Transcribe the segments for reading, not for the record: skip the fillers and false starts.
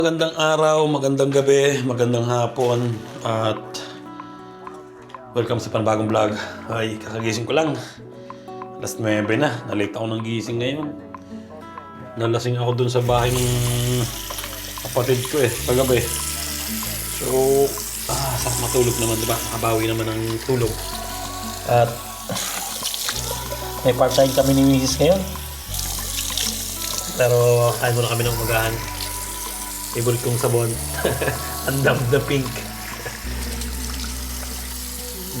Magandang araw, magandang gabi, magandang hapon, at welcome sa panibagong vlog. Ay, kakagising ko lang. Alas 9 na, nalate ako ng gising ngayon. Nalasing ako dun sa bahay ng kapatid ko kagabi. So, sakit matulog naman, diba? Makabawi naman ng tulog. At may part-time kami ni Mrs. ngayon. Pero kain muna kami ng umagahan. Favorite kong sabon. Ang the pink.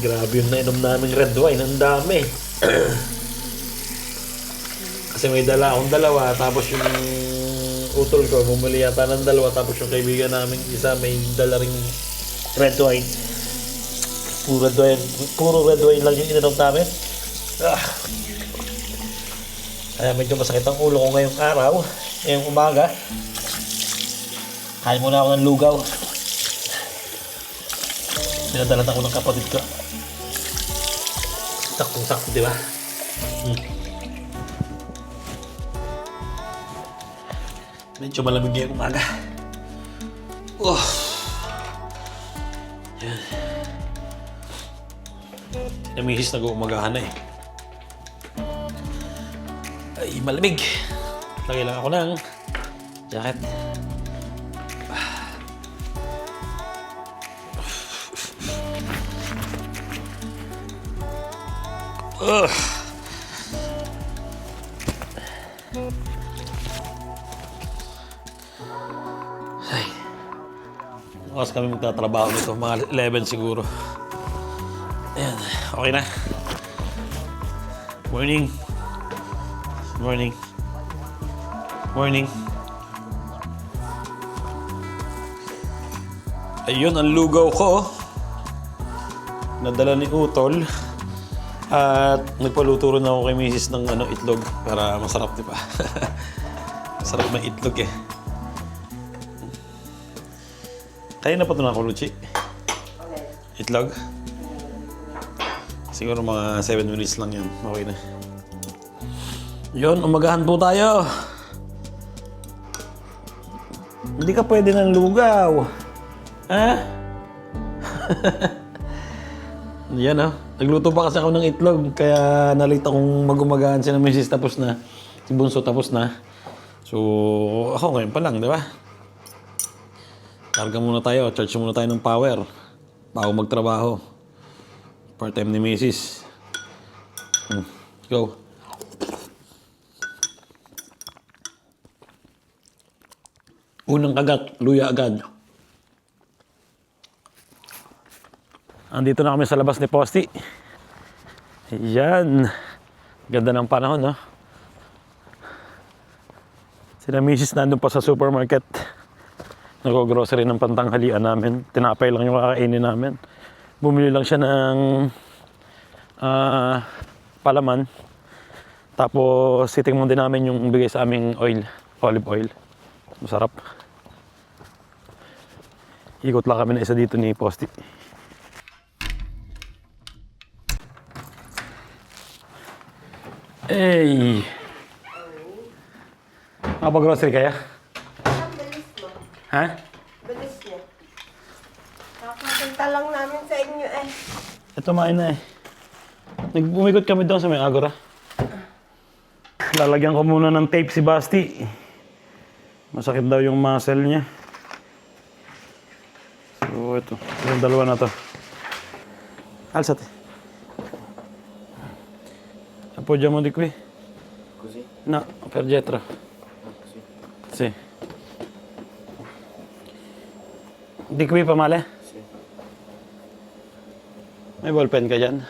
Grabe yung nainom naming red wine. Ang dami. Kasi may dala akong dalawa. Tapos yung utol ko, bumili yata ng dalawa. Tapos yung kaibigan namin isa, may dala ring red wine. Puro red wine lang yung ininom namin. Kaya medyo masakit ang ulo ko ngayong araw. Ngayong umaga. Kain muna ako ng lugaw. Pinadalan ako ng kapatid ko. Saktong-sakto, di ba? Medyo malamig ngayong umaga. Yan. Sinamisis nag-uumagahan na Ay, malamig. Lagay lang ako ng jacket. Ay. Oras kami magtatrabaho nito, mga 11 siguro. Ayan, okay na. Morning. Morning. Morning. Ayun, ang lugaw ko. Nadala ni Utol. At nagpaluto rin ako kay Mrs. ng itlog para masarap, di ba? Masarap na itlog Kaya na pa ito nakuluchi? Itlog? Siguro mga 7 minutes lang yun. Okay na. Yun, umagahan po tayo. Hindi ka pwede ng lugaw. Ha? Yan Nagluto pa kasi ako ng itlog, kaya nalate akong mag-umagahan siya ng Mrs. Tapos na. Si Bunso tapos na. So, ako ngayon pa lang, di ba? Karga muna tayo, charge muna tayo ng power bago magtrabaho. Part-time ni Mrs. Go. Unang kagat, luya agad. Andito na kami sa labas ni Posti. Yan. Ganda ng panahon, no? Sila Mrs. nandun pa sa supermarket. Nag-grocery ng pantanghalian namin. Tinapay lang yung kakainin namin. Bumili lang siya ng palaman. Tapos sitingmon din namin yung bigay sa aming oil. Olive oil. Masarap. Ikot lang kami na isa dito ni Posti. Hey! Makapag-grocery kaya? Ang bilis mo. Ha? Bilis niya. Nakapunta lang namin sa inyo Ito main na Umikot kami doon sa may Agora. Lalagyan ko muna ng tape si Basti. Masakit daw yung muscle niya. So ito. Yung dalawa na to. Alzate. Appoggiamo di qui. Così? No, per dietro. Così. Sì. Di qui pa male? Sì. May ballpen ka dyan?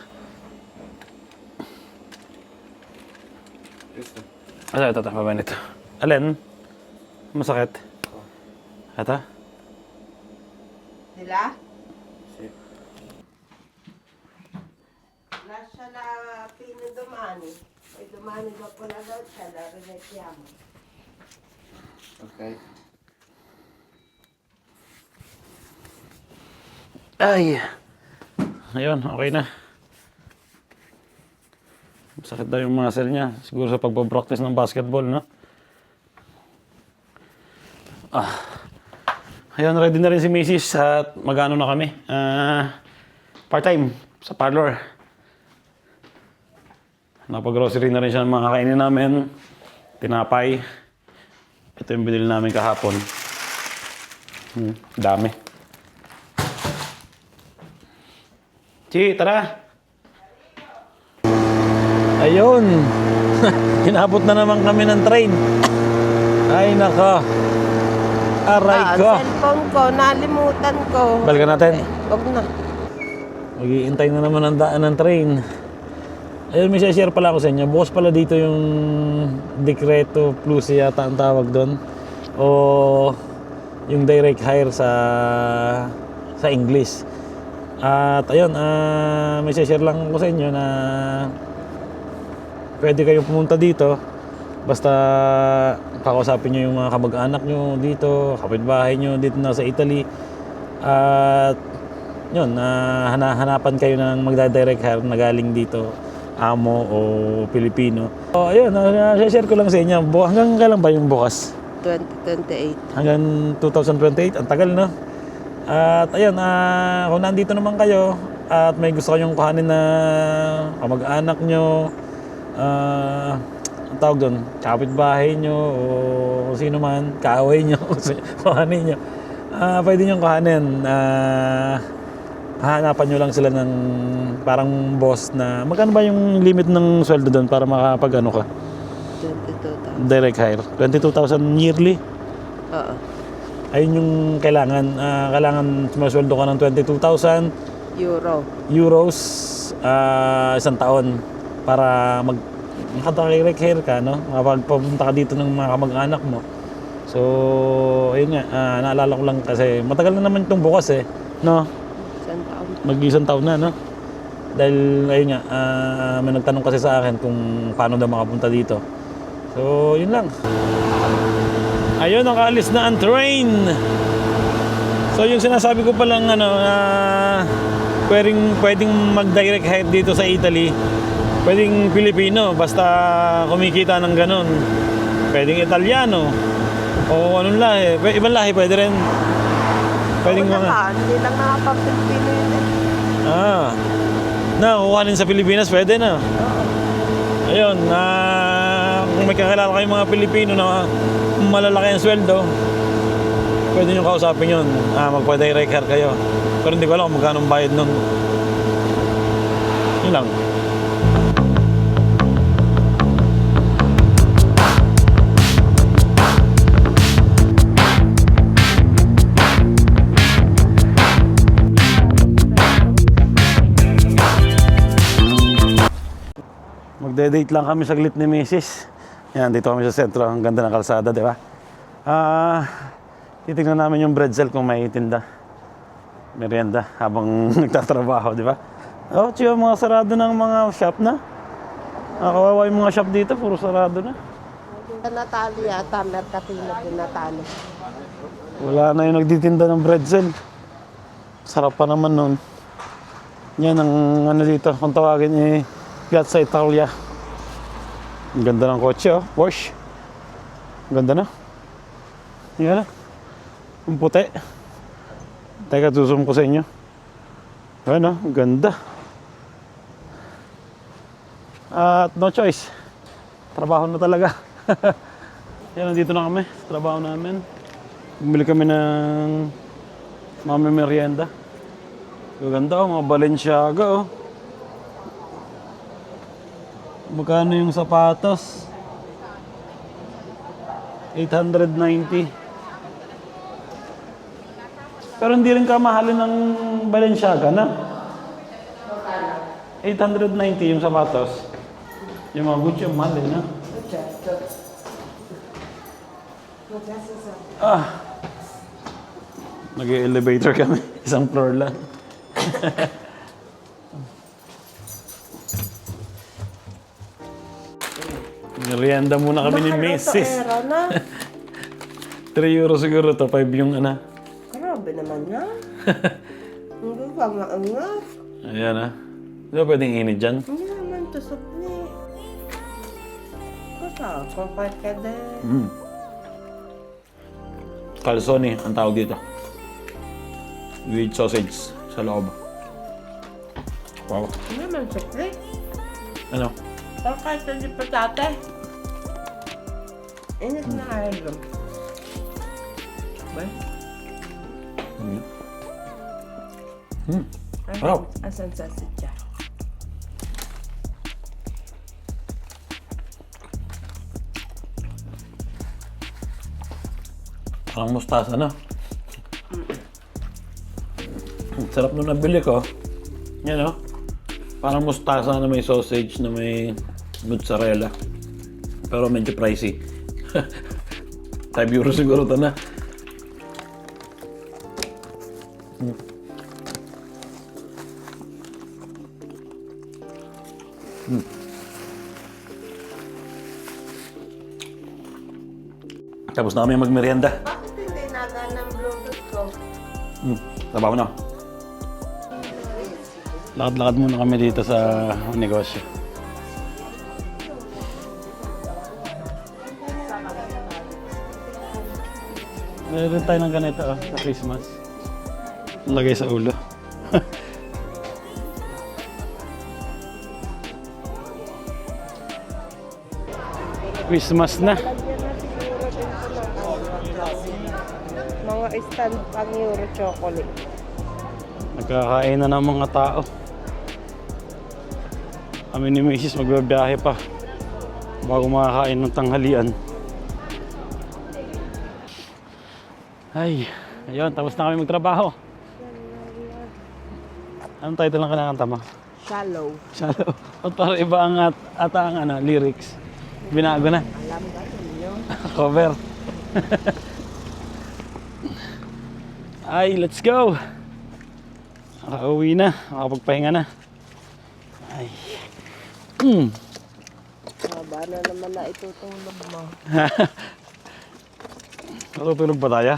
Questo? Ito, pa ba nito? Alin? Masakit? Ito? Nila? Sì. Lascia la fine domani. E domani dopo la doccia la rimettiamo. Ok. Ay! Ayun, okay na. Sakit daw yung muscle niya. Siguro sa pagpapractice ng basketball, no? Ayun, ready na rin si Mrs. at mag-ano na kami. Part-time sa parlor. Napag-grocery na rin siya ng mga kainin namin. Tinapay. Ito yung binili namin kahapon. Dami. Chi, tara! Ayun! Inabot na naman kami ng train. Ay, nako. Aray ko. Ang cellphone ko, nalimutan ko. Balikan natin. Huwag na. Mag-iintay na naman ang daan ng train. Ayun, may share pala ako sa inyo. Bukas pala dito yung Decreto Plus yata ang tawag doon. O yung direct hire sa English. At ayun, may share lang ako sa inyo na pwede kayong pumunta dito. Basta kakausapin nyo yung mga kamag-anak nyo dito, kapitbahay nyo dito na sa Italy. At yun, hanapan kayo ng magda-direct hire na galing dito, amo o Pilipino. So ayun, share ko lang sa inyo. Hanggang kailan ba yung bukas? 2028. Hanggang 2028, ang tagal no? At ayun, kung nandito naman kayo at may gusto kayong kuhanin na kamag-anak nyo, ang tawag doon, kapitbahay nyo o kung sino man, kaaway nyo, kuhanin nyo, pwede nyo kuhanin. Hahanapan nyo lang sila ng parang boss na magkano ba yung limit ng sweldo doon para makapag ano ka? 22,000. Direct hire. 22,000 yearly? Oo. Ayun yung kailangan. Kailangan sumasweldo ka ng 22,000 euros isang taon para makapag-direct hire ka, no? Makapagpunta ka dito ng mga kamag-anak mo. So, ayun nga, naalala ko lang kasi matagal na naman itong bukas eh, no? Isang taon. Mag-isang taon na, no? Dahil, ayun nga, may nagtanong kasi sa akin kung paano daw makapunta dito. So, yun lang. Ayun, nakaalis na ang train. So, yung sinasabi ko palang, pwedeng mag-direct hire dito sa Italy. Pwedeng Pilipino, basta kumikita ng ganun. Pwedeng Italiano. O anong lahi. Ibang lahi pwede rin. Pwedeng mga... Hindi lang nakapag-Pilipino yun eh. Kukuhanin sa Pilipinas, pwede na. Ayun, kung may kakilala kayong mga Pilipino na malalaki ang sweldo, pwede nyo kausapin yun. Magpa-direct hire kayo. Pero hindi ko alam kung magkano ang bayad nun. Yun lang. Magde-date lang kami saglit ni Mrs. Yan, dito kami sa sentro. Ang ganda ng kalsada, di ba? Titignan namin yung bread cell kung may tinda. Merienda habang nagtatrabaho, di ba? Oh, chiyo, mga sarado ng mga shop na. Kawawa yung mga shop dito, puro sarado na. Natalo yata, Mercatino din natalo. Wala na yung nagtitinda ng bread cell. Sarap pa naman nun. Yan ang ano dito, kung tawagin eh, Piazza Italia. Ang ganda ng kotse, oh. Porsche. Ang ganda na. Yan na. Ang puti. Teka, susum ko sa inyo. Ayan, oh. Ang ganda. At no choice. Trabaho na talaga. Yan, nandito na kami. Trabaho namin. Bumili kami ng mami merienda. Ang ganda, oh. Mga Balenciaga, oh. Magkano yung sapatos? 890. Pero hindi rin kamahalin ng Balenciaga na. 890 yung sapatos. Yung mga Gucci, yung mahal na. Nag-elevator kami. Isang floor lang. Merienda muna kami ni Mrs. Mahal na 3 euro siguro to, 5 yung ana. Grabe naman na. Hindi ba maangas? Ayan ah. Di ba pwedeng init dyan? Hindi naman tusok ni. Basta, kumpart ka din. calzone ang tawag dito. With sausage sa loob. Wow. Ano naman sukli? Ano? O kahit hindi patate. Init na kayo. Ba? Sarap. Asan sa sitya? Parang mustasa na. Sarap nung nabili ko. Yan o. Parang mustasa na may sausage na may mozzarella. Pero medyo pricey. 5 euro siguro ito na. Tapos na kami magmerienda. Bakit hindi naga ng Bluetooth ko? Trabaho na. Lakad-lakad muna kami dito sa negosyo. Meron tayo ng ganito sa Christmas. Lagay sa ulo. Christmas na. Mga stand pang Euro chocolate. Nagkakain na ng mga tao. Kami ni Mrs. magbabiyahe pa bago makakain ng tanghalian. Ay, ayun, tapos na kami magtrabaho. Anong title ng kinakanta mo? Shallow. Shallow. At para iba ang ata ang lyrics. Binago na. Alam ba yun? Cover. Ay, let's go! Nakauwi na, makapagpahinga na. Ay. Haba na naman na itutulog mo. Matutulog ba tayo?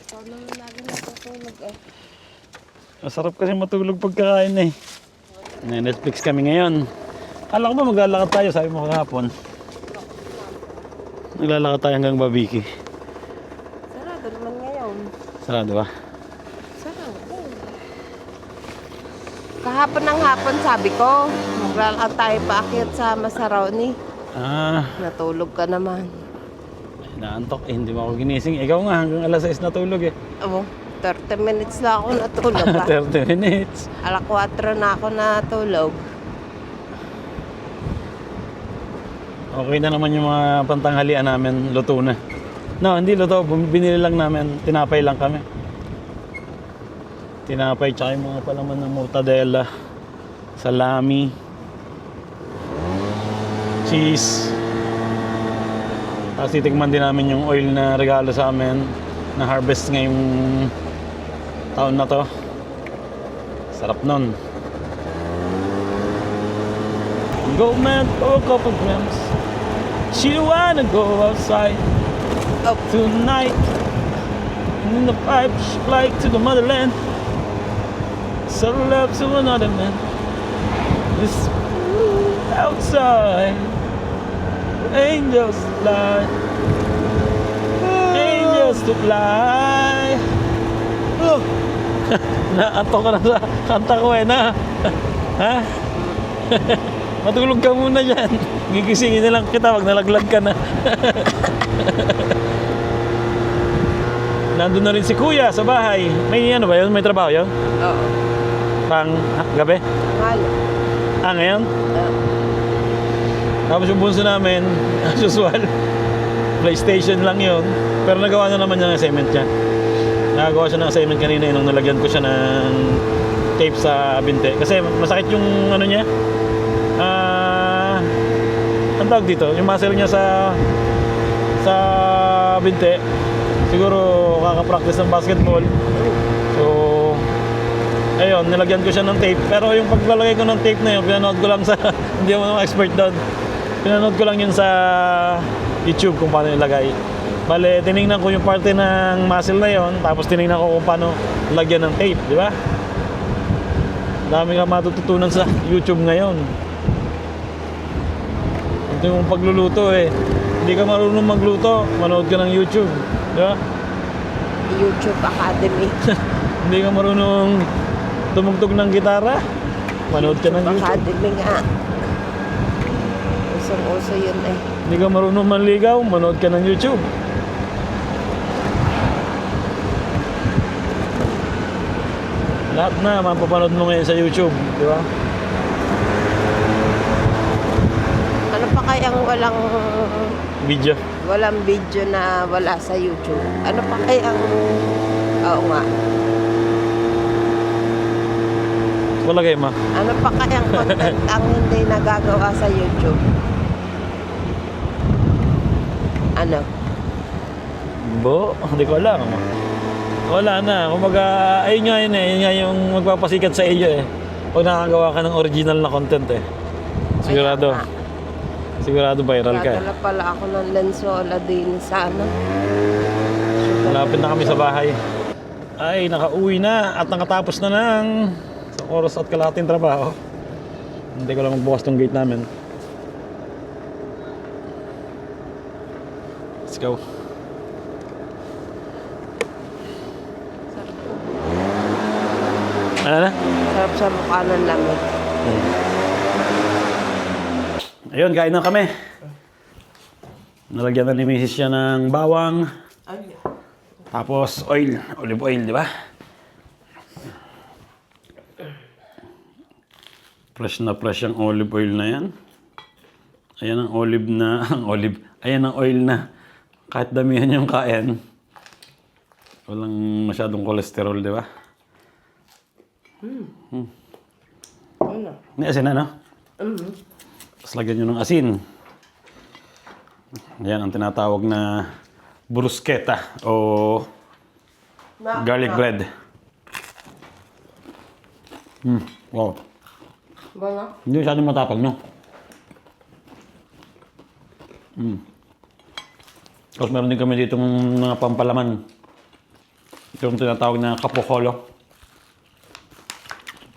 Ikaw naman lagi natutulog eh. Masarap kasi matulog pagkakain eh. Netflix kami ngayon. Kala ko ba maglalakad tayo, sabi mo kahapon. Naglalakad tayo hanggang Babiki. Sarado naman ngayon. Sarado ba? Sarado. Kahapon ng hapon sabi ko, maglalakad tayo paakyat sa Masaroni. Natulog ka naman. Naantok eh, hindi mo ako ginising. Ikaw nga, hanggang alas 6 natulog eh. Oo, 30 minutes lang ako natulog. 30 minutes. Alas 4 na ako natulog. Okay na naman yung mga pantanghalian namin, luto na. No, hindi luto, binili lang namin, tinapay lang kami. Tinapay, tsaka yung mga palaman ng mortadella, salami, cheese. Tapos titikman din namin yung oil na regalo sa amin, na harvest ngayong taon na to. Sarap nun. Go man for a couple grams. She wanna go outside tonight. And in the pipe she fly to the motherland. Settle up to another man. It's outside. Angels fly. Angels to fly. Oh. Naantok ka na sa kanta ko eh na. Ha? Matulog ka muna dyan. Gigisingin na lang kita, wag nalaglag ka na. Nandun na rin si Kuya sa bahay. May ano ba yun? May trabaho yun? Oo. Pang gabi? Halo. Ngayon? Tapos yung bunso namin, as usual, PlayStation lang yun. Pero nagawa na naman niya ng assignment niya. Nagawa siya ng assignment kanina nung nalagyan ko siya ng tape sa binte. Kasi masakit yung ano niya. Ang tawag dito, yung muscle niya sa binte. Siguro kaka-practice ng basketball. So, ayun, nilagyan ko siya ng tape. Pero yung paglalagay ko ng tape na yun, pinanood ko lang sa, hindi ako naman expert doon. Pinanood ko lang yun sa YouTube kung paano nilagay. Bale, tinignan ko yung parte ng muscle na yun, tapos tinignan ko kung paano lagyan ng tape, di ba? Dami ka matututunan sa YouTube ngayon. Ito yung pagluluto eh. Hindi ka marunong magluto, manood ka ng YouTube. Di ba? YouTube Academy. Hindi ka marunong tumugtog ng gitara? Manood ka ng YouTube. Academy nga. Usong-uso yun eh. Hindi ka marunong manligaw? Manood ka ng YouTube. Lahat na, mapapanood mo ngayon sa YouTube, di ba? Ano pa kayang Video. walang video na wala sa YouTube? Ano pa kayang... Oo nga. Wala kayo, ma. Ano pa kayang content ang hindi nagagawa sa YouTube? Ano? Bo, hindi ko alam. Wala na. Kumbaga, ayun nga yun eh. Yun nga yung magpapasikat sa iyo eh. Pag nakagawa ka ng original na content eh. Sigurado. Kaya nga. Sigurado viral ka eh. Dadala pala ako ng lensola din sa ano. Malapit na kami sa bahay. Ay, nakauwi na at nakatapos na ng sa oras at kalahating trabaho. Hindi ko lang magbukas tong gate namin. Let's go. Ano na? Sarap sa mukha ng lamig. Ayun, kain na kami. Nalagyan na ni Mrs. siya ng bawang. Tapos oil, olive oil, di ba? Fresh na fresh ang olive oil na yan. Ayan ang olive na, ayan ang oil na kahit damihan yung kain, walang masyadong cholesterol, di ba? Ano? May asin na, no? Tapos lagyan nyo ng asin. Yan ang tinatawag na bruschetta o garlic bread. Wow. Bala? Hindi masyadong matapang, no? Tapos meron din kami dito ng mga pampalaman. Ito yung tinatawag na capocolo.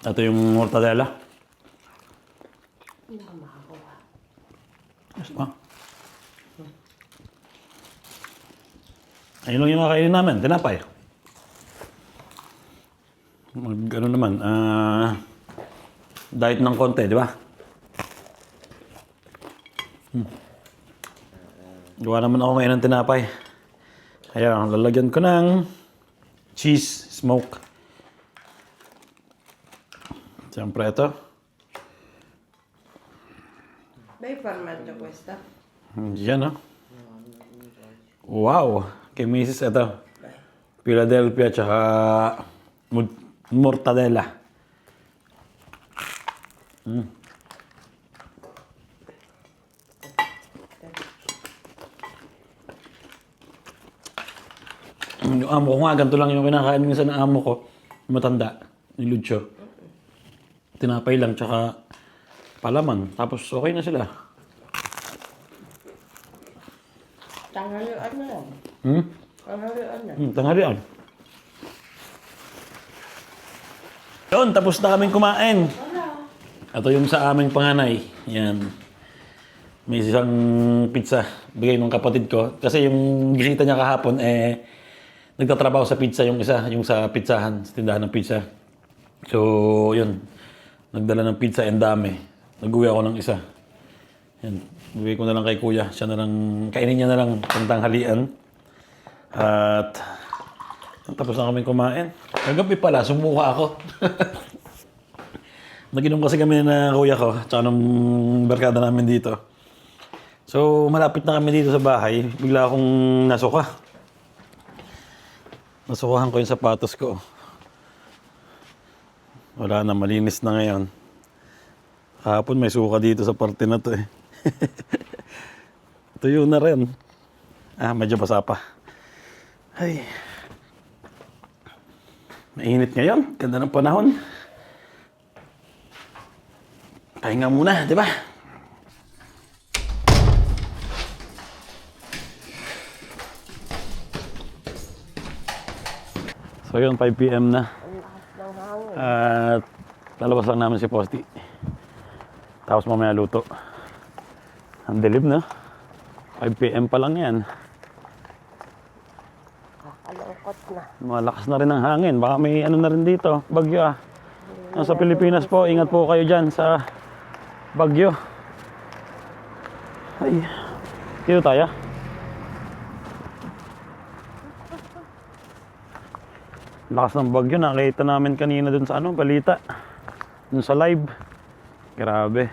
Ito yung mortadella. Hindi ko makakuha. Yes, ma. Ayun lang yung kakainin namin, tinapay. Ano naman, diet ng konti, di ba? Gawa naman ako ngayon ng tinapay. Ayan, lalagyan ko ng cheese, smoke. Siyempre ito. May formaggio questa? Yan, oh. Wow! Kay Mrs. ito. Philadelphia tsaka mortadella. Yung amo ko nga, ganito lang yung kinakain minsan ng amo ko. Yung matanda, yung Lucho. Tinapay lang, tsaka palaman. Tapos okay na sila. Tanghalian na yan. Tanghalian na. Tanghalian. Yun, tapos na kaming kumain. Ito yung sa aming panganay. Yan. May isang pizza. Bigay ng kapatid ko. Kasi yung bisita niya kahapon, nagtatrabaho sa pizza yung isa. Yung sa pizzahan, sa tindahan ng pizza. So, yun. Nagdala ng pizza and dami. Nag-uwi ako ng isa. Yan. Bigay ko na lang kay kuya. Siya na lang, kainin niya na lang pang tanghalian. At tapos na kami kumain. Kagabi pala, sumuka ako. Naginom kasi kami na kuya ko, tsaka ng barkada namin dito. So, malapit na kami dito sa bahay. Bigla akong nasuka. Nasukahan ko yung sapatos ko. Wala na, malinis na ngayon. Kahapon may suka dito sa parte na to eh. Tuyo na rin. Medyo basa pa. Ay. Mainit ngayon. Ganda ng panahon. Pahinga muna, di ba? So yun, 5 PM na. At lalabas lang namin si Posti. Tapos mamaya luto. Ang dilim na. 5 PM pa lang yan. Kakalungkot na. Malakas na rin ang hangin. Baka may ano na rin dito, bagyo ah. Sa Pilipinas po, ingat po kayo dyan sa bagyo. Ay, dito tayo. Lakas ng bagyo, nakita namin kanina dun sa ano, balita. Dun sa live. Grabe.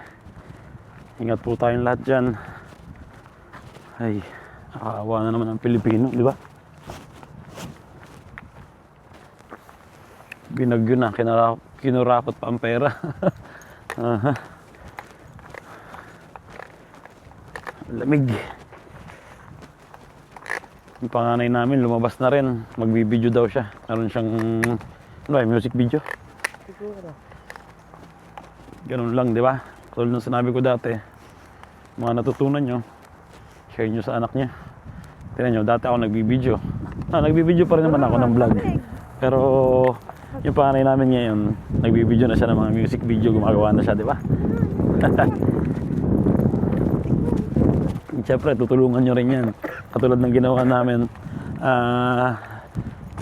Ingat po tayong lahat dyan. Ay, nakakaawa na naman ang Pilipino, di ba? Binagyo na, kinurakot pa ang pera. Aha. Lamig. Yung panganay namin, lumabas na rin. Magbibideo daw siya. Meron siyang, music video. Siguro. Ganun lang, di ba? Tulad nung sinabi ko dati, mga natutunan nyo, share nyo sa anak niya. Tignan nyo, dati ako nagbibideo. Nagbibideo pa rin naman ako ng vlog. Pero, yung panganay namin ngayon, nagbibideo na siya ng mga music video, gumagawa na siya, di ba? Siyempre, tutulungan nyo rin yan. Katulad ng ginawa namin.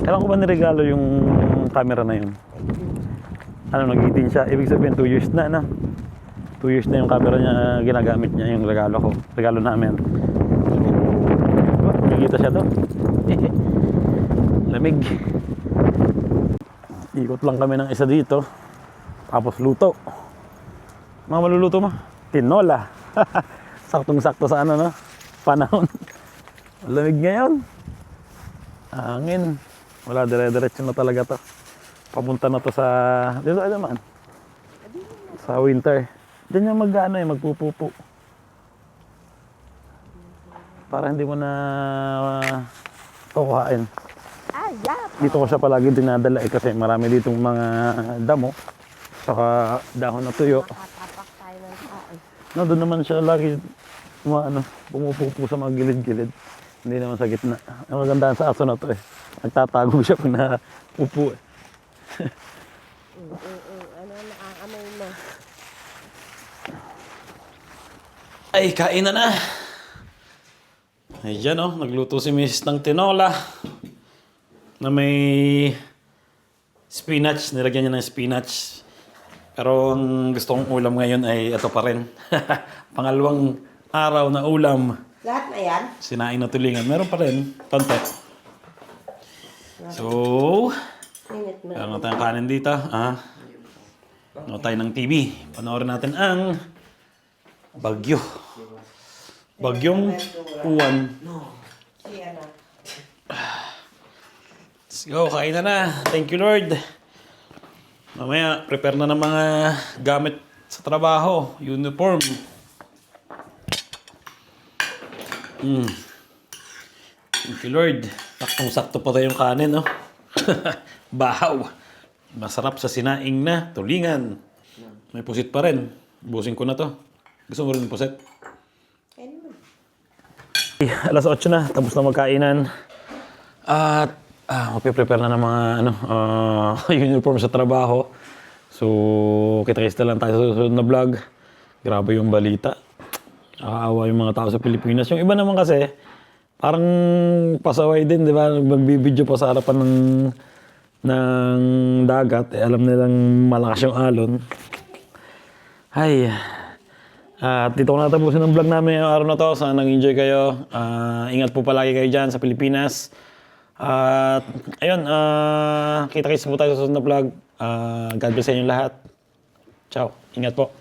Kailan ko ba niregalo yung camera na yun? Nag-18 siya. Ibig sabihin, 2 years na, 2 years na yung camera niya ginagamit niya, yung regalo namin. So, nakikita siya doon. Lamig. Ikot lang kami ng isa dito. Tapos luto. Mga maluluto mo? Tinola. Saktong-sakto sa panahon. Lamig ngayon. Hangin. Wala, dire-diretso na talaga to. Papunta na to sa... Dito naman. Sa winter. Diyan yung magpupupo. Para hindi mo na kukuhain. Dito ko siya palagi dinadala kasi marami ditong mga damo. Saka dahon na tuyo. Makatapak tayo ng kain. Doon naman siya lagi pumupupo sa mga gilid-gilid. Hindi naman sa gitna. Ang magandaan sa aso na to nagtatago siya pag napupo Nakaamoy na. Ay, kain na. Ayan nagluto si Miss ng tinola na may spinach. Nilagyan niya ng spinach. Pero ang gusto kong ulam ngayon ay ito pa rin. Pangalawang araw na ulam. Lahat na yan? Sinaing na tulingan. Meron pa rin. Konti. So, Init na. meron tayong kanin dito. Meron tayo ng TV. Panoorin natin ang Bagyo. Bagyong Uwan. Siya na. Let's go. Kain na. Thank you, Lord. Mamaya, prepare na ng mga gamit sa trabaho. Uniform. Thank you, Lord. Saktong-sakto pa tayong kanin, Bahaw. Masarap sa sinaing na tulingan. May pusit pa rin. Busin ko na to. Gusto mo rin ng pusit? Alas 8 na. Tapos na magkainan. At magpe-prepare na ng mga uniform sa trabaho. So, kita-kita lang tayo sa susunod na vlog. Grabe yung balita. Nakakaawa yung mga tao sa Pilipinas. Yung iba naman kasi, parang pasaway din, di ba? Magbibideo pa sa harapan ng dagat. Alam nilang malakas yung alon. Ay. At dito ko natapusin ang vlog namin yung araw na to. Sana nag-enjoy kayo. Ingat po palagi kayo dyan sa Pilipinas. At ayun, kita-kits po tayo sa susunod na vlog. God bless sa inyo lahat. Ciao. Ingat po.